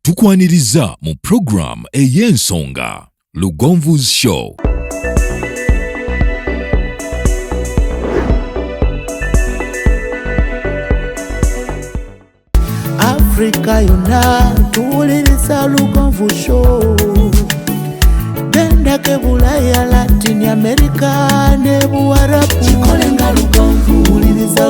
Tukwaniriza mu program ey'ensonga Lugonvu's Show. Africa yonna tuwuliriza Lugonvu Show. Genda ke Bulaya, Latin America ne Buwarabu. Chikolenga Lugonvu, wuliriza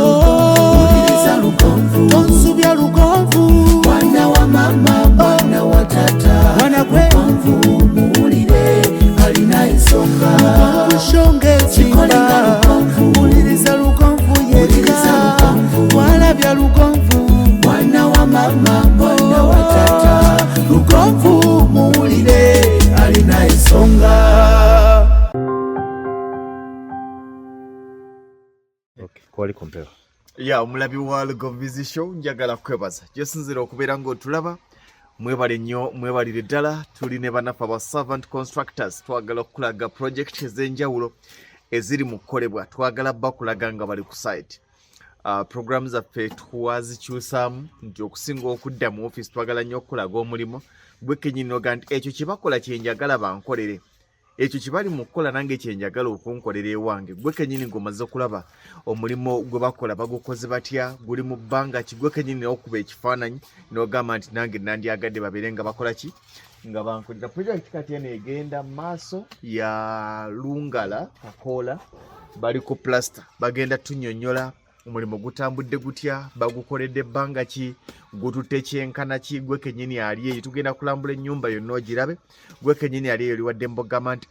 Lugonvu. Tonsubya Lugonvu, mwana wa mama, mwana wa tata. Mwana kwe Lugonvu, muwulire alina ensonga. Lugonvu shonge chikolenga Lugonvu, wuliriza Lugonvu yeka. Walabya Lugonvu, mwana wa mama, mwana wa tata. Lugonvu muwulire alina ensonga. Okay, kwali kompera. Ya omulabi wa Lugonvu's Show njagala kwebaza. Gyosinzira okubeera ng'otulaba. Mwebale nnyo, mwebalire ddala. Tuli ne bannaffe aba Servant Constructors. Twagala okulaga project ez'enjawulo eziri mu kukolebwa. Twagala bakulaga nga bali ku site. Programs zaffe twazikyusaamu nti okusinga okudda mu office twagala nnyo okulaga omulimo. Gwe kennyini noga nti ekyo kye bakola kye njagala bankolere. Ekyo kye bali mu kukola nange kye njagala okunkolera ewange. Gwe kennyini ng'omaze okulaba omulimo gwe bakola bagukoze batya, guli mu bbanga ki, gwe kennyini okuba ekifaananyi n'ogamba nti nange nandyagadde babeere nga bakola ki nga bankolera. Project kati eno egenda mu maaso ya Lungala Kakoola, bali ku plaster, bagenda tunnyonnyola omulimo gutambudde gutya, bagukoledde ebbanga ki, gututte kyenkana ki. Gwe kennyini ali eyo tugenda kulambula ennyumba yonna ogirabe. Gwe kennyini ali eyo liwadde mbogamba nti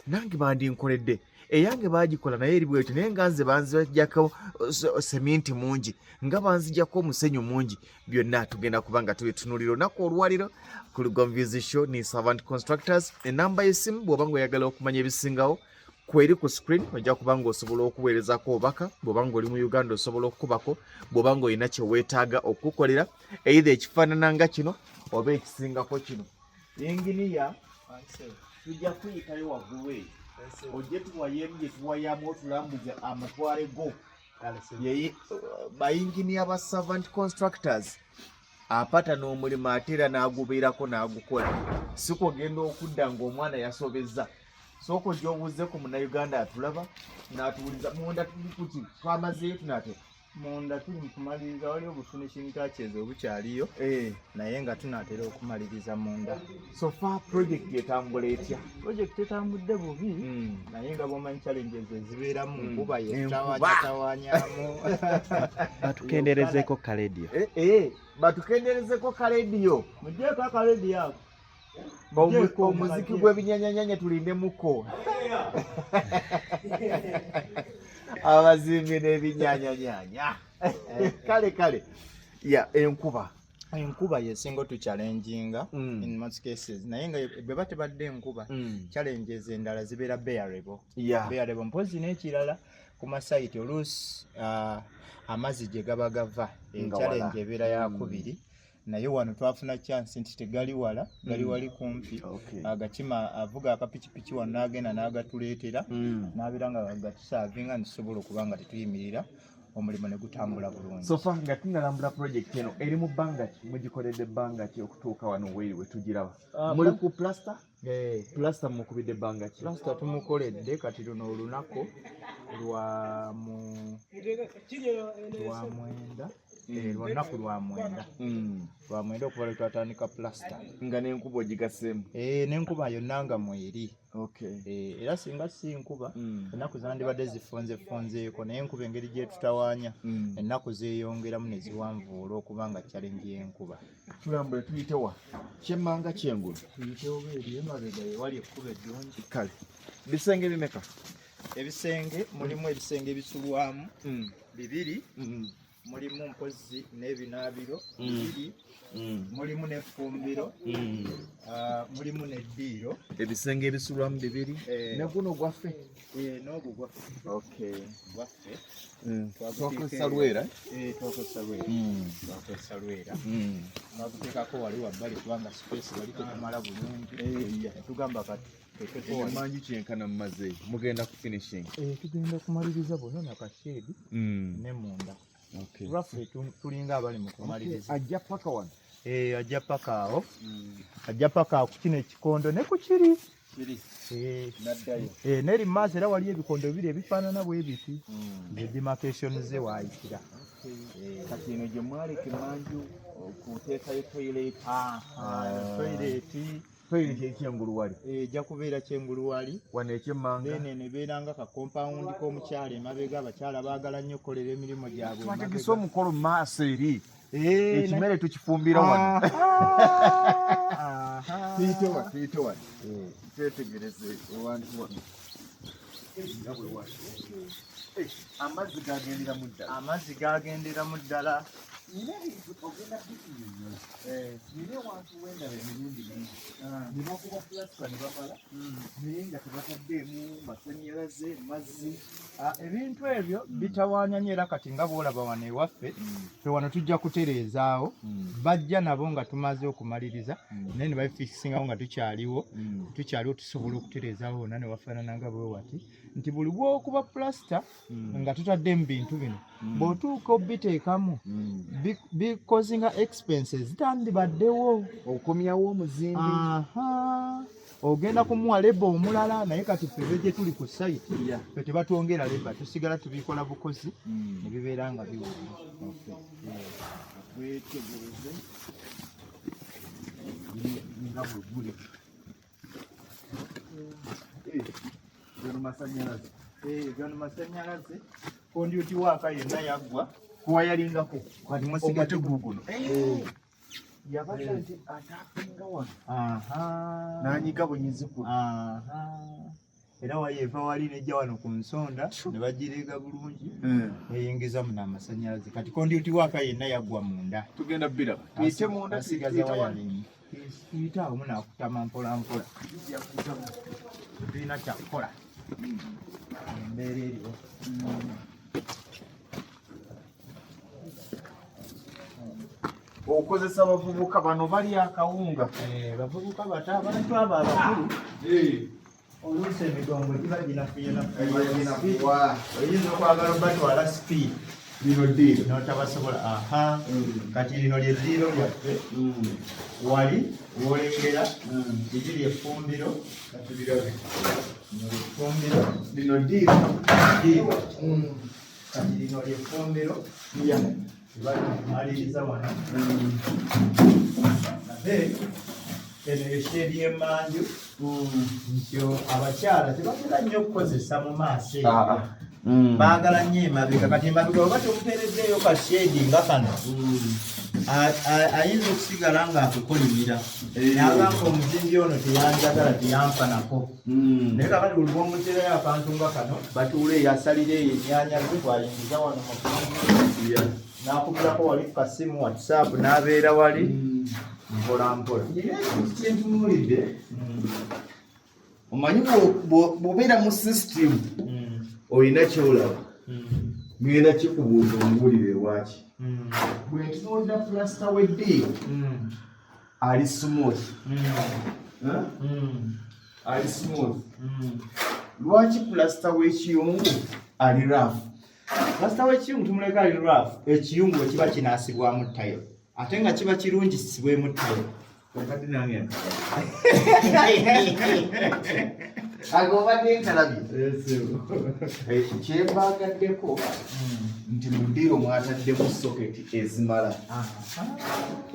nange bandinkoledde eyange baagikola naye eri bwetyo naye nga nze banzijjako seminti mungi, nga banzijjako omusenyu mungi. Byonna tugenda kuba nga tubitunulira olunaku olwaliro ku Lugonvu's Show ni Servant Constructors. Enamba y'essimu bw'oba ng'oyagala okumanya ebisingawo kweri ku screen ojja kuba ng'osobola okuweerezako obubaka. Bw'oba ng'oli mu Uganda osobola okukubako. Bw'oba ng'olina kye weetaaga okukolera either ekifaanana nga kino oba ekisingako kino. Enginiya tujja kuyitayo waggulu eyo ojje tuwayeemu gye tuwayamu otulambuze amatwale go. Bayinginiya ba Servant Constructors apata n'omulimu ate era n'agubeerako n'agukola. Si kugenda okudda ng'omwana yasobezza. Soko jobuze ku Munnayuganda atulaba n'atuwuliza munda tuli kuki twamazeeyo tunate Munda tuli kumaliriza wali obufinishing touches obukyaliyo naye nga tunatera okumaliriza munda. So far project etambula etya? Project etambudde bubi naye nga bw'omanyi challenges ezibeeramu nkuba yetawanyamu. Batukenderezeko kaledio. Batukenderezeko kaledio. Mugyeko akaledio ako. Omuziki gw'ebinyanyanyanya tulinde muko. Abazimbi n'ebinyanyanyanya. Kale. Ya enkuba yesinga tuchallenginga in most cases naye nga bwe batebadde enkuba challenges endala zibeera bearable. Bearable mpozi n'ekirala ku masite oluusi amazzi gye gaba gava challenge ebeera yakubiri. Naye wano twafuna chance nti tegali wala, gali wali kumpi. Agakima avuga akapikipiki wano n'agenda n'agatuleetera n'abeera nga gatusavinga ntusobola okuba nga tetuyimirira omulimu ne gutambula bulungi. So far nga tunalambula project eno eri mu bbanga ki, mugikoledde bbanga ki okutuuka wano we tugiraba? Muli ku plaster? Plaster mukubidde bbanga ki? Plaster tumukoledde kati luno olunaku lwa mwenda okuva lwe twatandika plaster. Nga n'enkuba ogigaseemu? N'enkuba yonna nga mweri. Era singa si nkuba ennaku zandibadde zifonzeeko naye enkuba engeri gye tutawaanya ennaku zeeyongeramu ne ziwanvuula okuba nga challenge y'enkuba. Tulambule tuyitewa kyemmanga kyengulu. Tuyitewo eri emabega ewali ekkuba eddungi. Kale bisenge bimeka? Ebisenge mulimu ebisenge ebisulwamu bibiri. Mulimu mpozi n'ebinaabiro bibiri. Mulimu n'effumbiro. Mulimu n'eddiiro. Ebisenge ebisulwamu bibiri. Ne guno gwaffe? N'ogwo gwaffe. Gwaffe. Twakozesa lwera? Twakozesa lwera. Baguteekako wali wabbali kubanga space wali tetumala bulungi. Tugamba kati emanju kyenkana mumazeeyo mugenda ku finishing? Tugenda kumaliriza bonna nakasheedi ne munda. Roughly tulinga abali mu kumaliriza. Ajja paka wano? ajja paka awo ajja paka ku kino ekikondo ne ku kiri neri maaso era wali ebikondo bibiri ebifaanana bwe biti demarcation ze waayitira kati eno gye mwaleka emanju okuteekayo toyireti ekyenguluwali ejja kubeera kyenguluwali wano ekyemmanga ene ebeeranga ka kompawundi k'omukyala emabega abakyala baagala nnyo okukolera emirimu gyabwe twategese omukolo mu maaso eri ekimere tukifumbira wano tuyite wano twetegereze ewantu wano amazzi gagenderamu ddala ebintu ebyo bitawaanya nnyo era kati nga bw'olaba wano ewaffe fe wano tujja kutereezaawo bajja nabo nga tumaze okumaliriza naye ne bafikisingawo nga tukyaliwo tusobola okutereezaawo wonna ne wafaanana nga bwe wati nti buli bw'okuba pulasita nga tutaddemu bintu bino bw'otuuka obiteekamu bikozinga expenses zitandibaddewo okomyawo omuzimbi ogenda kumuwa leba omulala naye kati ffe gye tuli ku site fe tebatwongera leba tusigala tubikola bukozi ne bibeera nga biwoma wetegereze nga bweguli gano masanyalaze kondyuti waaka yenna yaggwa kuwayalingako kati musigadde guguno yabaga nti atapinga wano nanyiga bunyizi kuno era wayeeva wali nejja wano ku nsonda ne bagirega bulungi eyingiza muno amasanyalaze kati kondyuti waaka yenna yaggwa munda tugenda bbira tuyite munda asigaza wayalini tuyite awo munakutama mpolampola tulina kyakukola embeera eriwo okozesa abavubuka bano bali akawunga bavubuka bata abantu abo abakulu oluusi emigongo giba ginafuyenafuyenafuwa oyinza okwagala batwala speed lino ddiiro notabasobola kati lino lyeddiiro lyaffe wali wolengera liri effumbiro katulirabe effumbiro lino ddiiro kati lino lyeffumbiro maliriza wano ate eno yeshedi y'emmanju ntyo abakyala tebatera nnyo okukozesa mu maaso baagala nnyo emabega kati emabega oba tomuteerezeeyo kashedi nga kano ayinza okusigala ng'akukolimira nagamba omuzimbi ono teyanjagala teyamfanako naye kakati buli bwomuterayo akantu nga kano batuula eyo asalira eyo ennyanya ze twayingiza wano nakubirako wali kasimu whatsapp n'abeera wali mpolampola kyentunuulidde omanyi bw'obeera mu system olina kyolaba ngenda kikubuuza omubuulire lwaki bwe ntunuulira pulasita w'eddiiro ali smooth ali smooth lwaki pulasita w'ekiyungu ali rafu pulasita w'ekiyungu tumuleka ali rafu ekiyungu bwe kiba kinaasibwamu tayo ate nga kiba kirungi kisibwemu tayo kakati nange agobadde nkalabye kyembagaddeko nti mu ddiiro mwataddemu soketi ezimala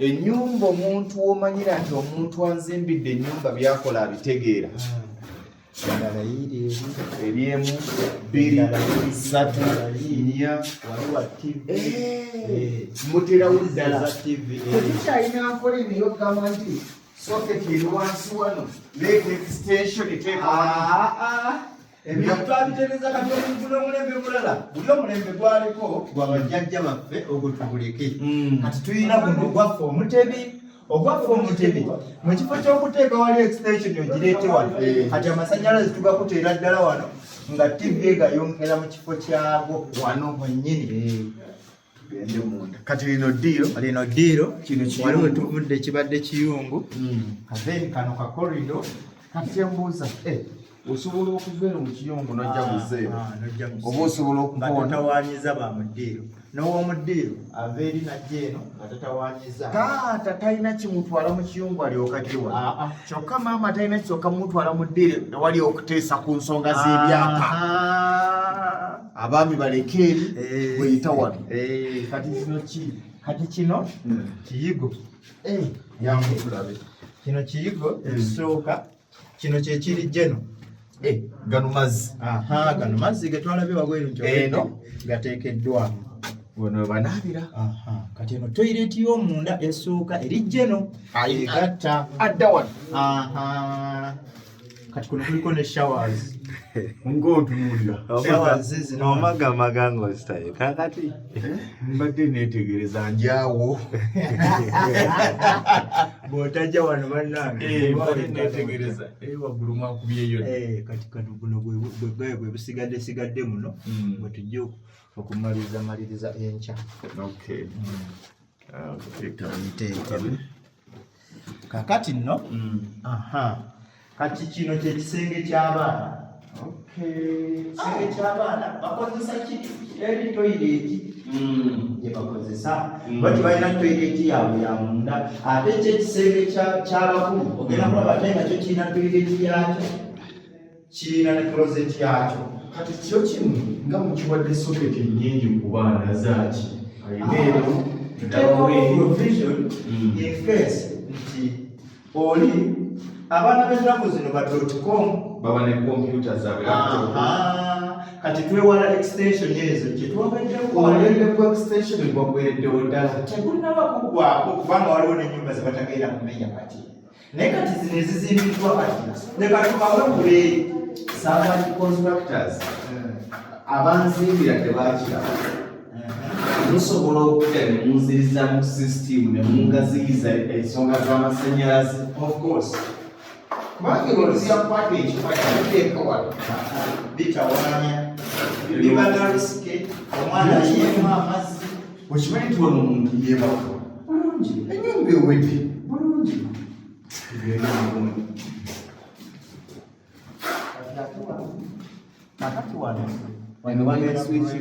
ennyumba omuntu womanyira nti omuntu anzimbidde ennyumba byakola abitegeera endala yiri eri emu bbiri ssatu nnya waliwa tivi muterawo ddala tivi tekikyalina nkola eneyo okugamba nti soketi eri wansi wano leeta extension eteeka ebintu twabitereza kati omuntu n'omulembe mulala buli omulembe gwaliko gwa bajjajja baffe ogwo tuguleke kati tulina guno ogwaffe omutebi ogwaffe omutebi mu kifo ky'okuteeka wali extension ogireete wano kati amasanyalaze tugakuteera ddala wano nga tivi egayongera mu kifo kyago wano mwennyini tugende munda kati lino ddiiro kino waliwo tuvudde kibadde kiyungu then kano kakorido kati kyembuuza osobola okuveera mu kiyungu n'ojja buzeero oba osobola okukoona tatawaanyiza ba muddiiro n'ow'omuddiiro ava eri najja eno nga tatawaanyiza taata talina kimutwala mu kiyungu alyoka gyewa kyokka maama talina kyokka mutwala mu ddiiro ewali okuteesa ku nsonga z'ebyapa abaami baleke eri bweyita wano kati kino ki kati kino kiyigo yangu tulabe kino kiyigo ekisooka kino kyekiri jeno gano mazzi gano mazzi getwalabye wabweru eno gateekeddwamu wano banaabira kati eno toyireti y'omunda esooka eri jeno egatta adda wano kati kuno kuliko ne showers ng'otunuulira omagamaga ng'ozitaye kakati mbadde neetegereza njaawo bw'otajja wano bannange mbadde neetegereza waggulu mwakubyeyo kati kano buno bwe busigadde muno bwe tujja okumaliriza enkya kakati nno kati kino kyekisenge ky'abaana ekisenge ky'abaana bakozesa eri toyireti gye bakozesa bati balina toyireti yaabwe ya munda ate ekyekisenge ky'abakulu ogenda kulaba ate nga kyo kirina toyireti yakyo kirina ne closet yakyo kati kyo kimu nga mukiwadde soketi nnyingi ku baana zaaki ayinaero provision in case nti oli abaana b'ennaku zino ba .com baba ne kompyuta zaabwe kati twewala extension ezo kyetwabaddeku extension gwagwereddewo ddala tegulinabakugwako kubanga waliwo n'ennyumba ze batagenda kumenya kati naye kati zino ezizimbiddwa kati leka tukawebule Servant Constructors abanzimbira tebakiraba musobola okudda ne munziriza mu system ne mungaziyiza ensonga z'amasannyalaze of course kubanga oluzira kukwata ekikwatateeka wano bitawaanya bibaga risike omwana yeemu amazzi okimanyi nti wano omuntu yeebaka bulungi ennyumba ewedde bulungi kakati wano wabeera switch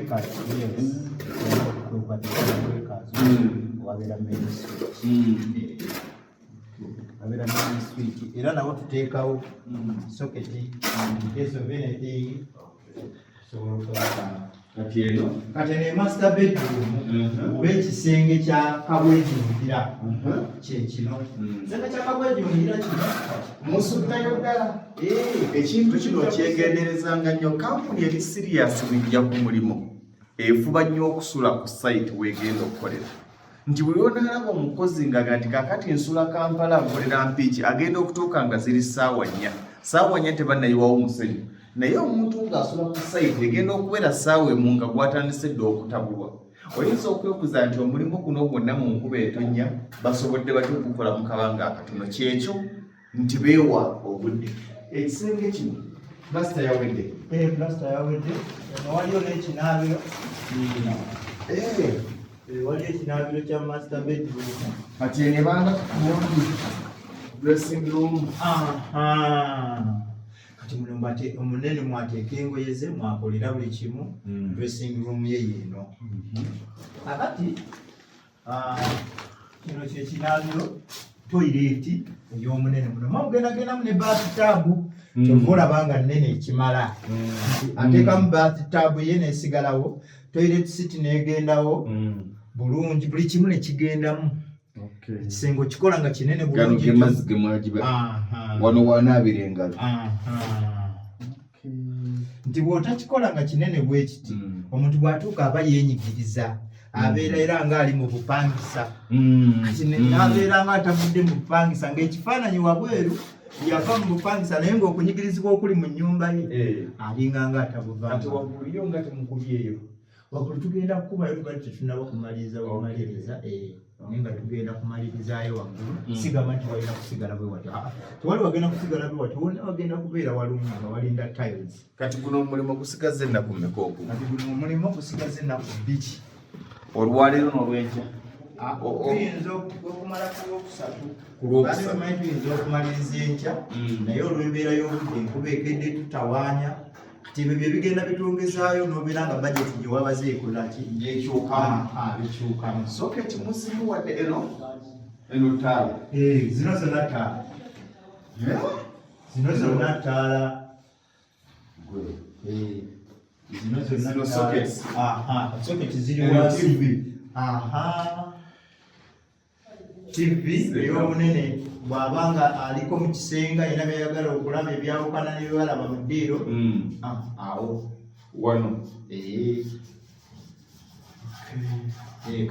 wabeera main switch era nabo tuteekawo soketi case of anything kati eno kati eno master bedroom oba ekisenge kya kabwejjumbira kyekino kisenge kya kabwejjumbira kino musuddayo ddala ekintu kino kyegenderezanga nnyo kampuni eri sirias bwijja ku mulimu efuba nnyo okusula ku site weegenda okukolera nti bwe onaalaba omukozi nga nti kakati nsula Kampala nkolera Mpigi agenda okutuuka nga ziri ssaawa 4 tebannayiwawo musenyu naye omuntu ng'asula ku site egenda okubeera ssaawa emu nga gwatandise dde okutabulwa oyinza okwekuza nti omulimu guno gwonna mu nkuba etonnya basobodde batya okukola mu kabanga akatono kyekyo nti beewa obudde ekisenge kino plasita yawedde waliyo n'ekinaabiro waliyo ekinaabiro kya master bedroom kati enebanga tukundi dressing room kati muno omunene mwateeka engoye ze mwakolera buli kimu dressing room ye yeno akati kino kyekinaabiro toyireti ey'omunene muno mwamugendagendamu ne bathtub kyova olabanga nnene ekimala ateekamu bathtub ye neesigalawo toilet seat neegendawo bulungi buli kimu nekigendamu ekisenge okikola nga kinene bulungi mazzi gemwagiba wano wanaabira engalo nti bw'otakikola nga kinene bwe kiti omuntu bw'atuuka aba yeenyigiriza abeera era ng'ali mu bupangisa n'abeera nga atavudde mu bupangisa ng'ekifaananyi wabweru yava mu bupangisa naye ng'okunyigirizibwa okuli mu nnyumba ye alinga nga atabuvaati wagguluyo nga temukubyeyo waggulu tugenda kukubayo tubali tetunaba kumaliriza wamaliriza naye nga tugenda kumalirizaayo waggulu sigama nti walina kusigala bwe wati tewali wagenda kusigala bwe wati wonna wagenda kubeera walungi nga walinda tiles kati guno omulimu gusigaze ennaku mmeka ogwo kati guno omulimu gusigaze ennaku 2 olwaleero n'olwenkya tuyinza okumala ku lwokusatu bamanyi tuyinza okumaliriza enkya naye olw'embeera y'obudde enkuba ekedde tutawaanya kati ebyo bye bigenda bitwongezaayo n'obeera nga bajeti gye wabaze ekolaki bikyukamu soketi muzimu wadde eno taala zino zonna taala zino zonna taala zino zonna soketi ziri wansi TV ey'obunene bw'abanga aliko mu kisenga era byayagala okulaba ebyawukana n'ebyobalaba mu ddiiro awo wano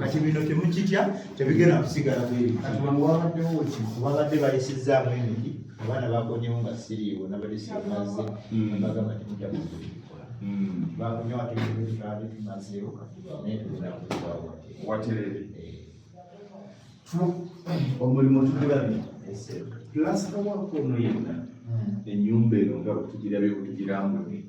kati bino temukitya tebigenda kusigala bweri kati wange wabaddewo ki wabadde bayisizaamu emiti abaana bakonyewo nga siriiwo nabadde simaze bagamba temujja kuzikola bakonyewo ategeeaali tumazeewo naye tugenda kuzibawo waterere omulimu tugirabye pulasita wako ono yenna ennyumba eno nga bwetugirabye bwetugirambule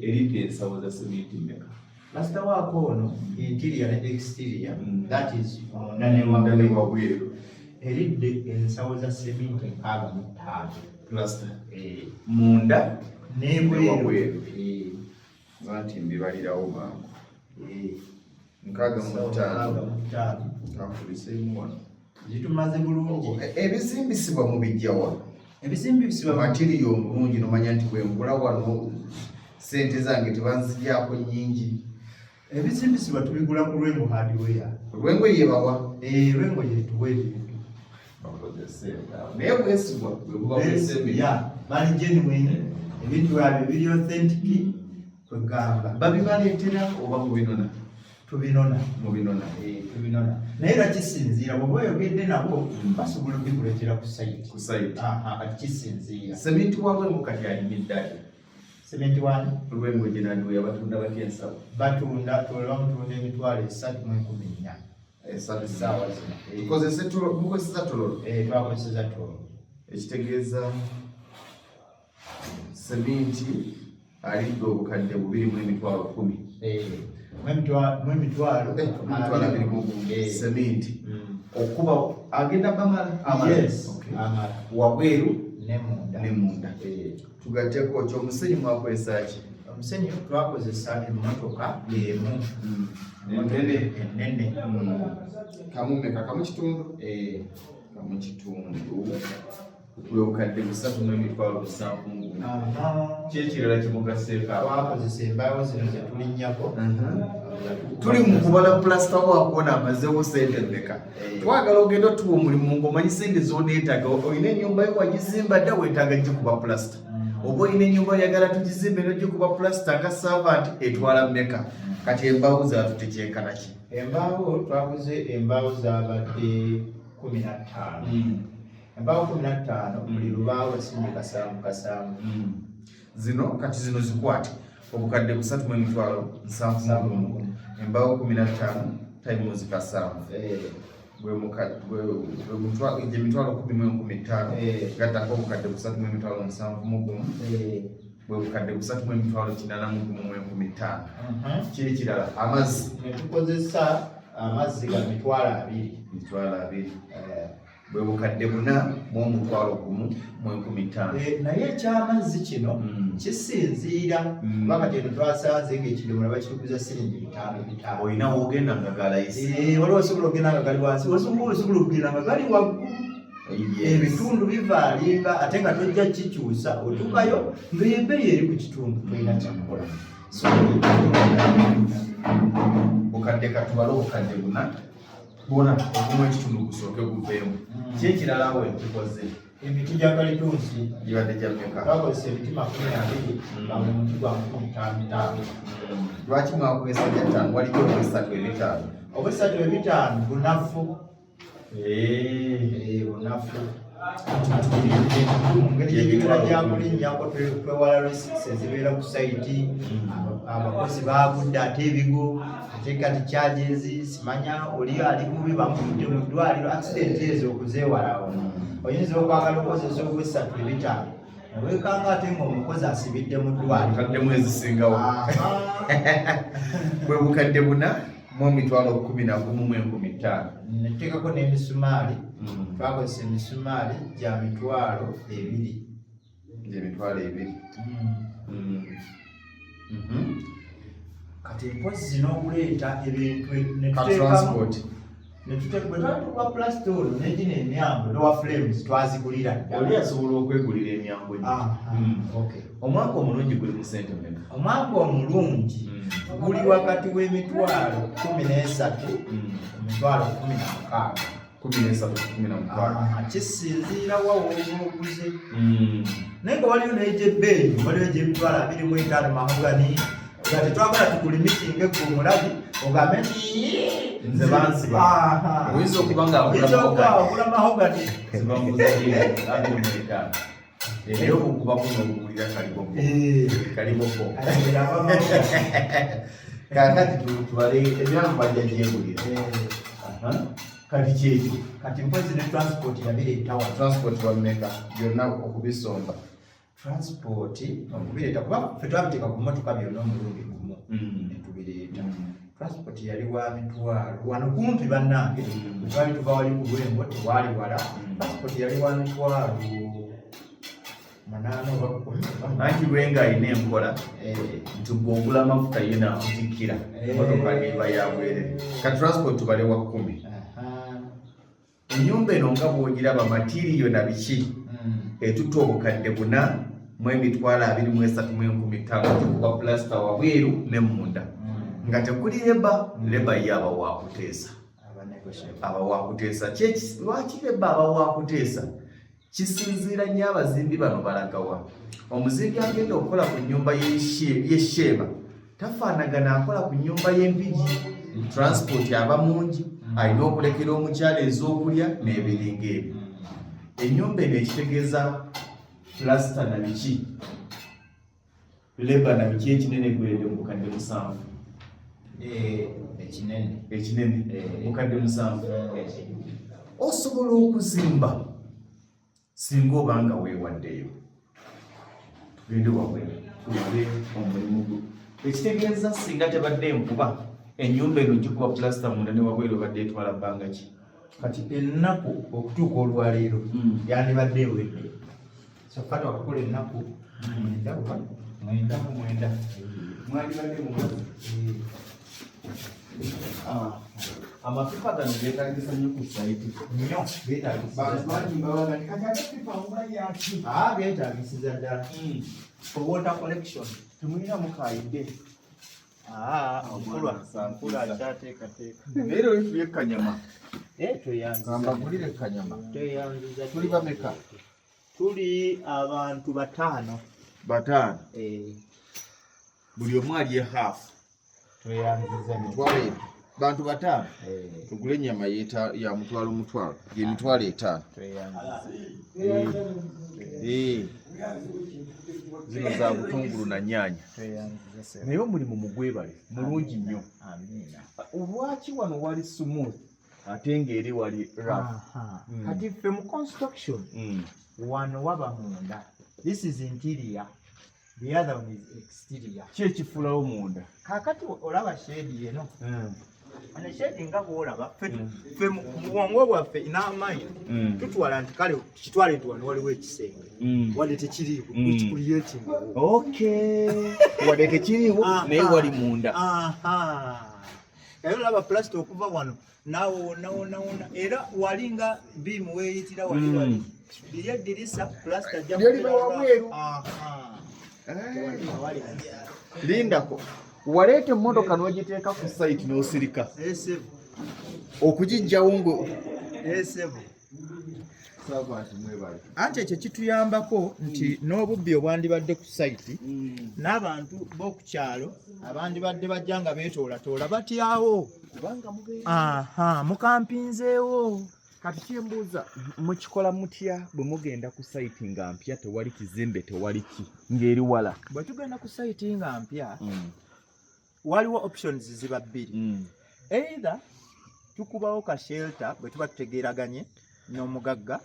eridde ensawo za sementi mmeka pulasita wako ono interior ne exterior that is munda ne wabweru eridde ensawo za sementi 65 pulasita munda nebweru anti mbibalirawo bangu 65 afuliseemu wano zitumaze bulungi ebizimbisibwa mu bijjawa ebizimbisibwa matiriyo omulungi nomanya nti bwengula wano sente zange tebanzijjaako nnyingi ebizimbisibwa tubigula ku lwengo hardware lwengo yebawa lwengo yetuwa ebintu naye bwesigwa bwebuba bali genuine ebintu byabyo biri authentic kwegamba babibaleetera oba mubinona tubinona tubinona naye era kisinziira bw'oba oyogedde nabo basobola okubikuleetera ku sayiti kati kisinziira sementi walwengo kati alimiddali sementi wani olwengo gyenanduya batunda batya ensawo batunda bamutunda emitwalo 314 essaawa zino mukozesa tololo twakozesa tololo ekitegeeza sementi alidde obukadde 2,10,000 sementi okuba agenda bamala wabweru ne munda tugatteko ki omusenyu mwakozesa ki omusenyu twakozesa emmotoka emu enene kamumeka kamu kitundu bwebukadde 3,750 kyekirala kimugaseeko twakozesa embaawo zino zetulinnyako tuli mu kubala pulasita wakuona amazeewo sente mmeka twagala ogenda otuwa omulimu ng'omanyi sente zoneetaaga olina ennyumba yo wagizimba dda weetaaga gikuba pulasita oba olina ennyumba oyagala tugizimbe nogikuba pulasita nga savanti etwala mmeka kati embaawo zaatu tekyenkana ki embaawo twaguze embaawo zabadde 15 embaawo 15 buli lubaawo basimbe kasaamu zino kati zino zikwate obukadde 3,750 embaawo 15 times kasaamu emitwalo 10,500 gattako obukadde 3,750 bwebukadde 3,885 kiri kirala amazzi netukozesa amazzi ga mitwalo 2 bwebukadde 4,115 naye ekyamazzi kino kisinziira bakati eno twasanze ng'ekidomola bakituguza siringi 5 olina wogenda nga galayisi waliwo osobola okugenda nga gali wansi osobola okugenda nga gali waggulu ebitundu bivaalinga ate nga tojja kikyusa otuukayo ng'ebbeeyi eri ku kitundu tolina kyakukola bukadde katubale obukadde 4 bwona ogumu ekitundu gusooke guveemu kyekirala we tukoze emiti gya kalitunsi gibadde gyammeka twakozesa emiti 20 nga buli muti gwa 5 lwaki mwakozesa gya 5 waliko obwesatu 5 obwesatu 5 bunafu bunafu ngeri gyebigera gyakulinnyako twewala risks ezibeera ku sayiti abakozi bagudde ate ebigo ate kati charges simanya oli ali bubi bamudde mu ddwaliro accident ezo okuzeewalawo oyinza okwagala okozesa obwesatu 5 wekanga ate ng'omukozi asibidde mu ddwaliro kaddemu ezisingawo bwe bukadde 4 mu emitwalo 11,500 netuteekako n'emisumaali twakozesa emisumaali gya mitwalo 2 emitwalo 2 kati mpozi n'okuleeta ebintu transport netuteekwa plastol negino emyango nowa frames twazigulira oli asobola okwegulira emyango omwaka omulungi guli mu sente mmeka? omwaka omulungi guli wakati w'emitwalo 13 emitwalo 16 kisinziira wawoguze naye nga waliyo n'egyebbeeyi waliyo egy'emitwalo 25 mahogani nga tetwagala tukulimitinge ku mulabi ogambe nze bansiba oyinza okuba nga agula mahogani era okukuba kuno okugulira kaliboko kakati tubale ebyangu bajja gyegulira kati kyekyo kati mpozi ne transport yabireetawa transport bameka byonna okubisomba transport okubireeta kuba ffe twabiteeka ku mmotoka byonna omulundi gumu netubireeta transport yali wa mitwalo wano kumpi bannange twali tuva wali ku lwengo tewali wala transport yali wa mitwalo 8 oba 10 anti lwenga alina enkola nti gwogula amafuta ye nakutikkira motoka neba yabwerere ka transport tubale wa 10 ennyumba eno nga bwogiraba matiriyo na biki etutta obukadde 4 mu emitwalo 23,500 kuba plasta wabweru ne munda nga tekuli leba ye aba wakuteesa lwaki leba aba wakuteesa kisinziira nnyo abazimbi bano balagawa omuzimbi agenda okukola ku nnyumba y'esheeba tafaanagana akola ku nnyumba y'empigi transport aba mungi alina okulekera omukyala ez'okulya n'ebiringa ebyo ennyumba eno ekitegeeza plasta na biki leba na biki ekinene gweredde mu bukadde 7 ekinene mukadde 7 osobola okuzimba singa obanga weewaddeyo tugende wabweru tulabe omulimu gwo ekitegeeza singa tebadde enkuba ennyumba eno gikuba plasta munda ne wabweru obadde etwala bbanga ki kati ennaku okutuuka olwaleero yandibadde ewedde sofa twakakola ennaku 9 mwandibadde mumazi amapipa gano geetagisa nnyo ku saiti nnyo beetagisiza ddala for water collection temulina mukayidde nkulu akyateekateeka naye oli tulye kanyama tweyambagulire kanyama tweyanziza tuli bameka tuli abantu 5 buli omu alye hafu tweyanziza mitwalo bantu 5 tugule ennyama ya mutwalo yemitwalo 5 zino za butungulu na nnyanya naye omulimu mugwebale mulungi nnyo olwaki wano wali smooth ate ng'eri wali rough kati ffe mu construction wano waba munda this is interior the other one is exterior kyekifulawo munda kakati olaba shedi yeno ane shedi nga bwolaba ffe mu bwongo bwaffe n'amaanyi tutwala nti kale kitwale nti wano waliwo ekisenge wadde tekiriiwo kikuliyetinga wadde tekiriiwo naye wali munda era olaba plasita okuva wano nawona era walinga biimu weeyitira wali liri eddirisa plasita wabweru lindako waleeta emmotoka n'ogiteeka ku site n'osirika okugijjawo anti ekyo kituyambako nti n'obubbi obwandibadde ku site n'abantu b'okukyalo abandibadde bajja nga beetoolatoola batyawo mukampinzeewo kati kyembuuza mukikola mutya bwe mugenda ku site nga mpya tewali kizimbe tewali ki ng'eri wala bwe tugenda ku site nga mpya waliwo options ziba 2 either tukubawo ka shelter bwe tuba tutegeeraganye n'omugagga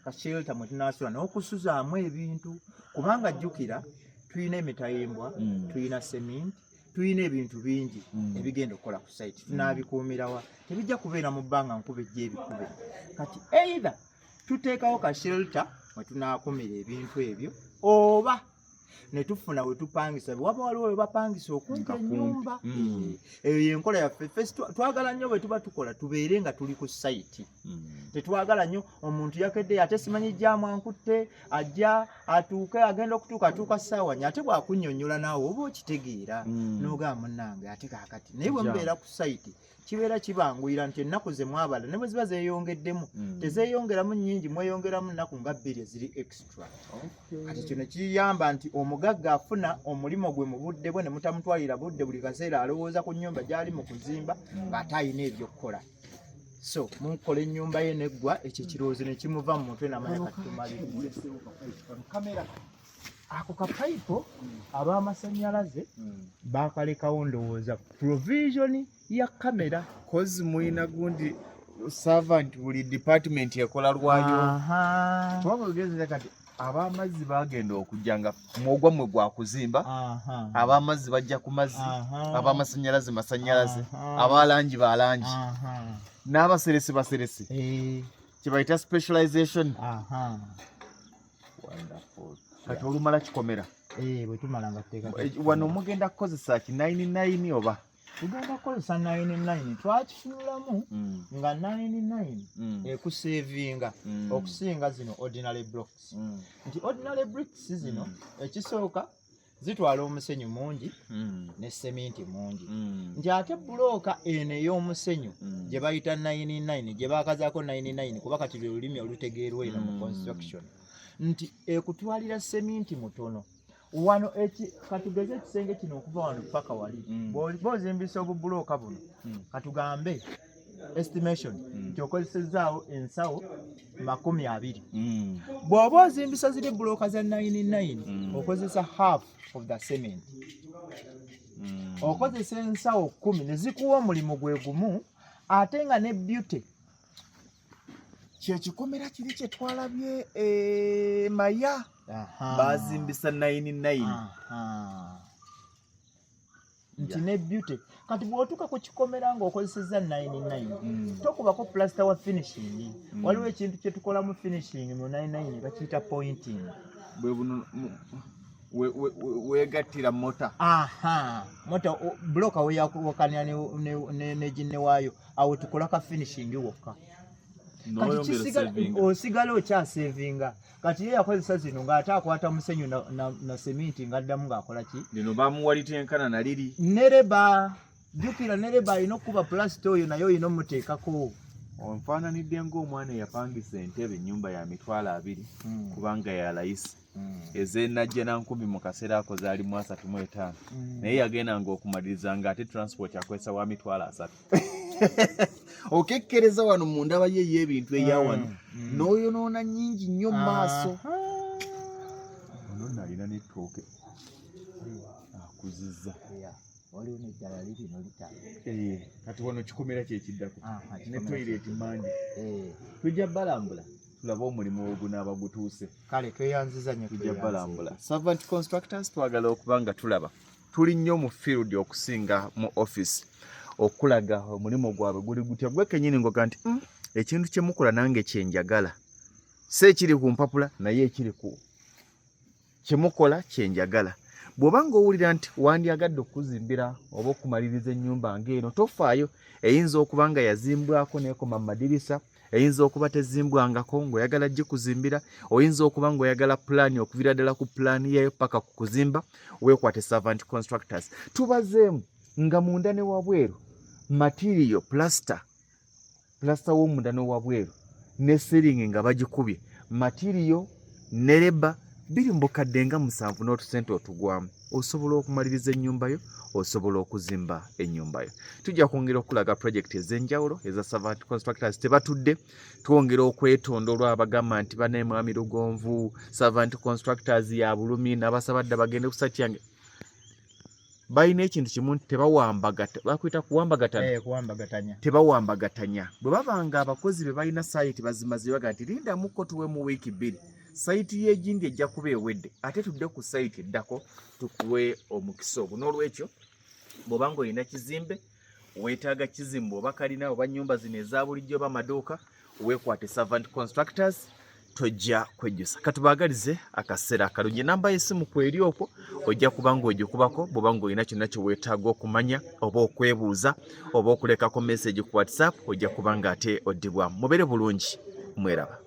ka shelter mwe tunaasula n'okusuzaamu ebintu kubanga jjukira tulina emitayimbwa tulina cement tuyina ebintu bingi ebigenda okukola ku site tunaabikuumirawa tebijja kubeera mu bbanga nkuba ejja ebikube kati either tuteekawo ka shelter mwe tunaakumira ebintu ebyo oba ne tufuna we tupangisa waba waliwo we bapangisa okumpi ennyumba eyo yenkola yaffe ffe twagala nnyo bwe tuba tukola tubeere nga tuli ku site tetwagala nnyo omuntu yakedde ate simanyi jjaamu ankutte ajja atuuke agenda atuuka ssaawa nnya ate bw'akunnyonnyola naawe oba okitegeera n'ogamba munnange ate kaakati naye bwe mubeera ku site kibeera kibanguyira nti ennaku ze mwabala ne bwe ziba zeeyongeddemu tezeeyongeramu nnyingi mweyongeramu nnaku nga 2 eziri extra kati kino kiyamba nti omugagga afuna omulimo gwe mu budde bwe ne mutamutwalira budde buli kaseera alowooza ku nnyumba gy'ali mu kuzimba ng'ate ayina ebyokukola so mukola ennyumba ye neggwa ekyo kirowoozo ne kimuva mu mutwe namanya kati tumalirize kamera ako kapayipo ab'amasannyalaze baakalekawo ndowooza provision ya kamera kozi muyina gundi servant buli department ekola lwayo twabagezera kati ab'amazzi bagenda okujja nga mwogwa mwe gwa kuzimba ab'amazzi bajja ku mazzi ab'amasannyalaze masannyalaze abalangi balangi n'abaseresi baseresi kibayita specialization kati olumala kikomera bwe tumala nga tuteeka wano mugenda kukozesa ki 99 oba tugenda kukozesa 99 twakifunulamu nga 99 ekusevinga okusinga zino ordinary blocks nti ordinary bricks zino ekisooka zitwala omusenyu mungi ne seminti mungi nti ate bulooka eno ey'omusenyu gye bayita 99 gye baakazaako 99 kuba kati lwe lulimi olutegeerwa eno mu construction nti ekutwalira seminti mutono wano katugeze ekisenge kino okuva wano paka wali bw'ozimbisa obubulooka buno katugambe estimation nti okozesezaawo ensawo 20 bw'oba ozimbisa ziri bulooka za 99 okozesa half of the cement okozesa ensawo 10 ne zikuwa omulimu gwe gumu ate nga ne beauty kyekikomera kiri kye twalabye maya bazimbisa 99 nti ne beauty kati bw'otuuka ku kikomera ng'okozesezza 99 tokubako plaster wa finishing waliwo ekintu kye tukolamu finishing mu 99 bakiyita pointing bwe buno wegattira mota mota bloka weyawakanya ne ginne waayo awo tukola ka finishing wokka osigala okyasevinga kati ye yakozesa zino ng'ate akwata musenyu na seminti ng'addamu ng'akola ki lino bamuwalitenkana na liri nereba jjukira nereba alina okuba plasita oyo naye olina omuteekako onfaananidde ng'omwana eyapangisa entebe ennyumba ya 20 kubanga ya layisi ez'enajja na 10 mu kaseera ako zaali mu 35 naye yagendanga okumaliriza ng'ate transport akwesa wa 3 okekkereza wano mu ndaba ye y'ebintu eya wano n'oyonoona nnyingi nnyo mu maaso ono nalina n'ettooke akuzizza waliwo n'eddala lirino litalo kati wano kikomera kyekiddako ne toilet mandi tujja balambula tulabe omulimu ogunaaba gutuuse kale tweyanziza nnyo tujja balambula servant constructors twagala okuba nga tulaba tuli nnyo mu field okusinga mu office okulaga omulimu gwabwe guli gutya gwe kennyini ngoga nti ekintu kye mukola nange kyenjagala si ekiri ku mpapula naye ekiri ku kye mukola kyenjagala bw'oba ng'owulira nti wandyagadde okuzimbira oba okumaliriza ennyumba ng'eno tofaayo eyinza okuba nga yazimbwako n'ekoma mu madirisa eyinza okuba tezimbwangako ng'oyagala gikuzimbira oyinza okuba ng'oyagala pulaani okuviira ddala ku pulaani yayo paka ku kuzimba weekwate servant constructors tubazeemu nga munda ne wabweru material plaster w'omunda ne wabweru ne ceiling nga bagikubye material ne leba biri mbukadde nga 7 n'otusente otugwamu osobola okumaliriza ennyumba yo osobola okuzimba ennyumba yo tujja kwongera okulaga project ez'enjawulo eza servant constructors tebatudde twongera okwetondolwa abagamba nti bane mwami Lugonvu servant constructors ya bulumi n'abasabadde bagende ku site yange balina ekintu kimu nti tebawambagata bakwita kuwambagatanya tebawambagatanya bwe babanga abakozi be balina site bazimazi baga nti lindamuko tuwe mu wiiki 2 site y'egindi ejja kuba ewedde ate tudde ku site eddako tukuwe omukisa ogwo n'olwekyo bw'obanga olina kizimbe weetaaga kizimbe oba kalina oba nnyumba zino eza bulijjo oba amaduuka weekwate Servant Constructors tojja kwejjusa. Katubaagalize akaseera akalungi. Namba y'essimu kweri okwo ojja kubanga ogikubako bw'obanga olina kyonna kye weetaaga okumanya oba okwebuuza oba okulekako message ku WhatsApp ojja kubanga ate oddibwamu. Mubeere bulungi, mweraba.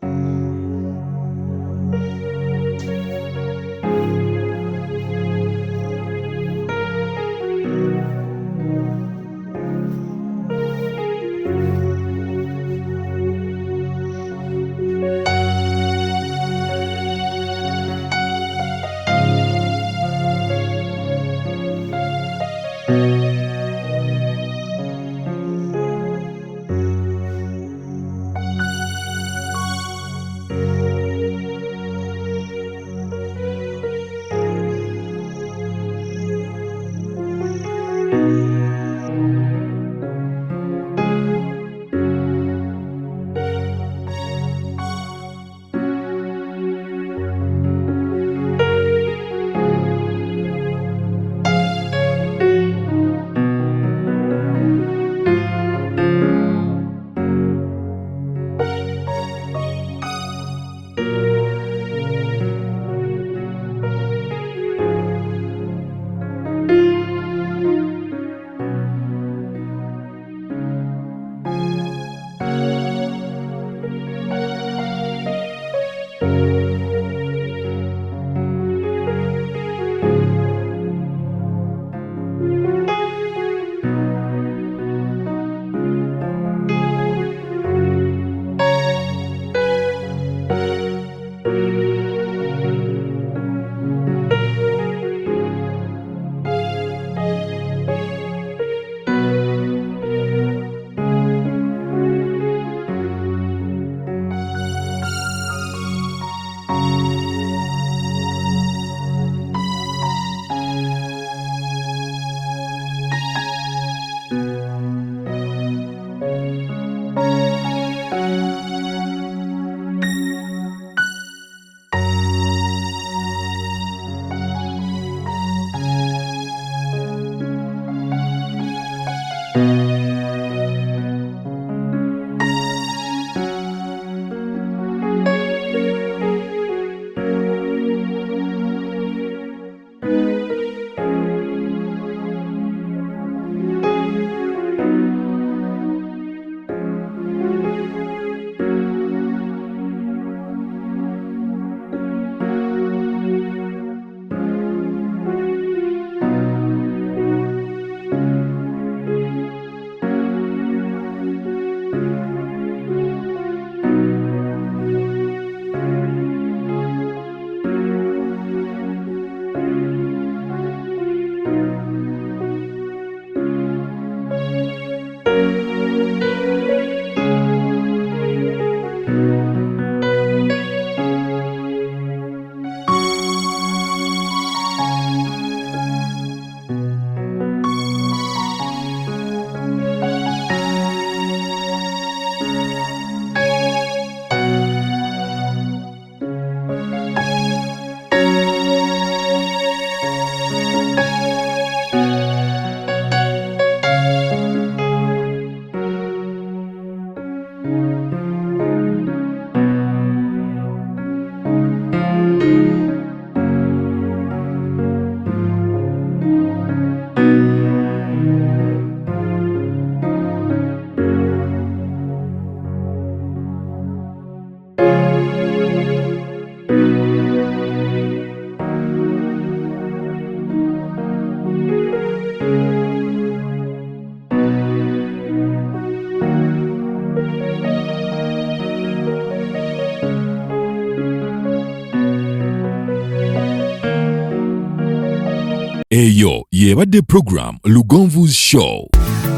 Eyo yebadde program Lugonvu's Show.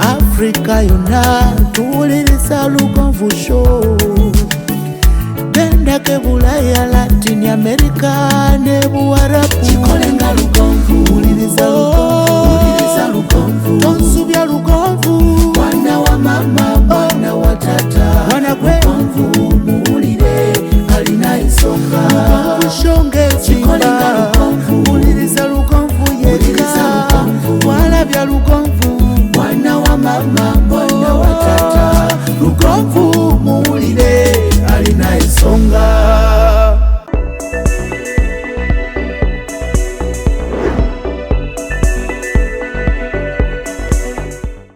Africa yonna tuwuliriza Lugonvu Show. Genda ke Bulaya, Latin America ne Buwarabu.